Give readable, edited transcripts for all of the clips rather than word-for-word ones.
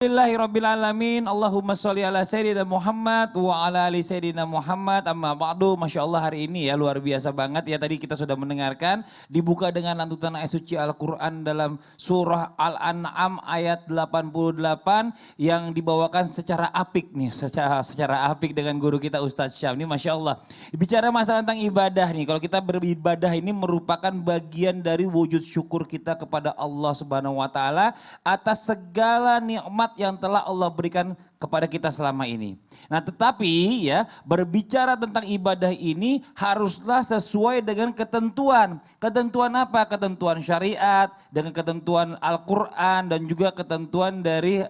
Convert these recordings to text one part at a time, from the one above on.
Alhamdulillahirrabbilalamin. Allahumma sholli ala Sayyidina Muhammad wa ala ali Sayyidina Muhammad. Amma ba'du. Masya Allah hari ini ya luar biasa banget ya. Tadi kita sudah mendengarkan dibuka dengan lantutan ayat suci Al-Quran dalam surah Al-An'am ayat 88 yang dibawakan secara apik nih. Secara apik dengan guru kita Ustadz Syam. Ini Masya Allah. Bicara masalah tentang ibadah nih. Kalau kita beribadah ini merupakan bagian dari wujud syukur kita kepada Allah Subhanahu wa Ta'ala atas segala nikmat yang telah Allah berikan kepada kita selama ini. Nah tetapi ya berbicara tentang ibadah ini haruslah sesuai dengan ketentuan. Ketentuan apa? Ketentuan syariat, dengan ketentuan Al-Quran dan juga ketentuan dari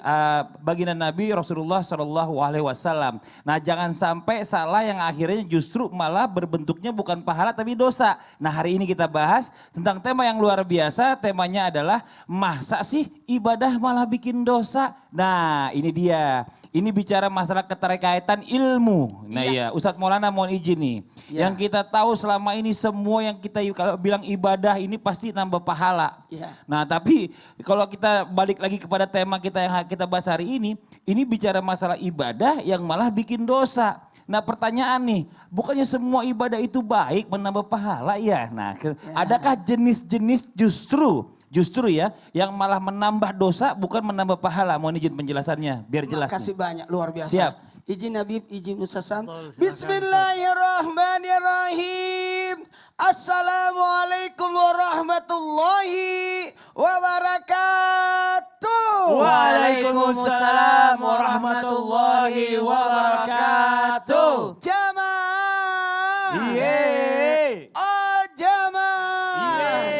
baginda Nabi Rasulullah SAW. Nah jangan sampai salah yang akhirnya justru malah berbentuknya bukan pahala tapi dosa. Nah hari ini kita bahas tentang tema yang luar biasa. Temanya adalah masa sih ibadah malah bikin dosa? Nah ini dia. Ini bicara masalah keterkaitan ilmu. Nah iya, Ustadz Maulana mohon izin nih. Ya. Yang kita tahu selama ini semua yang kita kalau bilang ibadah ini pasti nambah pahala. Ya. Nah tapi kalau kita balik lagi kepada tema kita yang kita bahas hari ini bicara masalah ibadah yang malah bikin dosa. Nah pertanyaan nih, bukannya semua ibadah itu baik menambah pahala ya? Nah adakah jenis-jenis Justru ya, yang malah menambah dosa bukan menambah pahala. Mohon izin penjelasannya biar jelas. Makasih banyak, luar biasa. Siap. Izin Habib, izin Ustaz Sam. Bismillahirrahmanirrahim. Assalamualaikum warahmatullahi wabarakatuh. Waalaikumsalam warahmatullahi wabarakatuh. Jamaah. Yeay. Oh jamaah. Yeay.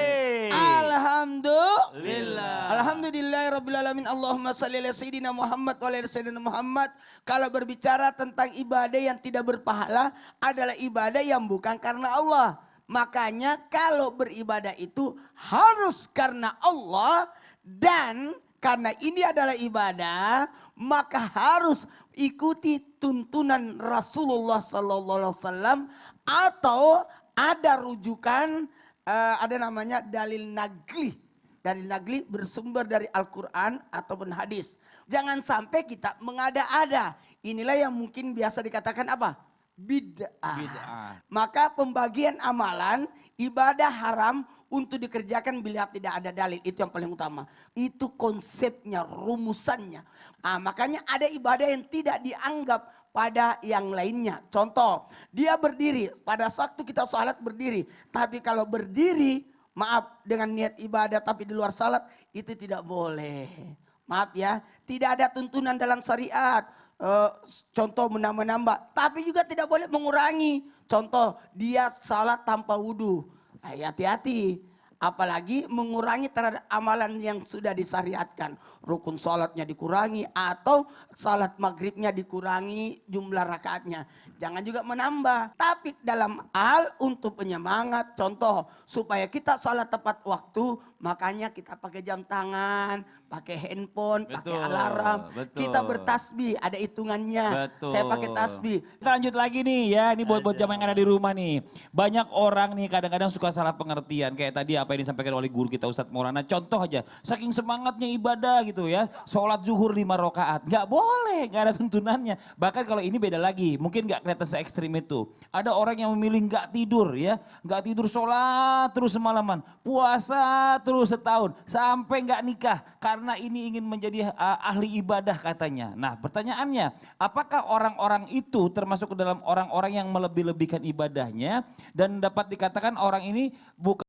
Alhamdulillahirrabbilalamin. Allahumma salli ala Sayyidina Muhammad wa ala Sayyidina Muhammad. Kalau berbicara tentang ibadah yang tidak berpahala adalah ibadah yang bukan karena Allah. Makanya kalau beribadah itu harus karena Allah dan karena ini adalah ibadah maka harus ikuti tuntunan Rasulullah SAW atau ada rujukan ada namanya dalil nagli. Dalil nagli bersumber dari Al-Quran ataupun hadis. Jangan sampai kita mengada-ada. Inilah yang mungkin biasa dikatakan apa? Bid'ah. Maka pembagian amalan ibadah haram untuk dikerjakan bila tidak ada dalil. Itu yang paling utama. Itu konsepnya, rumusannya. Makanya ada ibadah yang tidak dianggap pada yang lainnya. Contoh, dia berdiri. Pada waktu kita sholat berdiri. Tapi kalau berdiri, maaf dengan niat ibadah tapi di luar salat itu tidak boleh. Maaf ya, tidak ada tuntunan dalam syariat. Contoh menambah-nambah, tapi juga tidak boleh mengurangi. Contoh dia salat tanpa wudhu. Hati-hati, apalagi mengurangi terhadap amalan yang sudah disyariatkan. Rukun salatnya dikurangi atau salat maghribnya dikurangi jumlah rakaatnya. Jangan juga menambah. Tapi dalam hal untuk penyemangat, contoh supaya kita salat tepat waktu, makanya kita pakai jam tangan, pakai handphone, pakai alarm. Betul. Kita bertasbih, ada hitungannya. Betul. Saya pakai tasbih. Kita lanjut lagi nih ya, ini buat jamaah yang ada di rumah nih. Banyak orang nih kadang-kadang suka salah pengertian. Kayak tadi apa yang disampaikan oleh guru kita Ustadz Maulana. Contoh aja, saking semangatnya ibadah gitu ya. Sholat zuhur 5 rakaat. Gak boleh, gak ada tuntunannya. Bahkan kalau ini beda lagi, mungkin gak kelihatan se-ekstrim itu. Ada orang yang memilih gak tidur ya. Gak tidur sholat terus semalaman. Puasa terus setahun. Sampai gak nikah. Karena ini ingin menjadi ahli ibadah katanya. Nah pertanyaannya, apakah orang-orang itu termasuk ke dalam orang-orang yang melebih-lebihkan ibadahnya. Dan dapat dikatakan orang ini bukan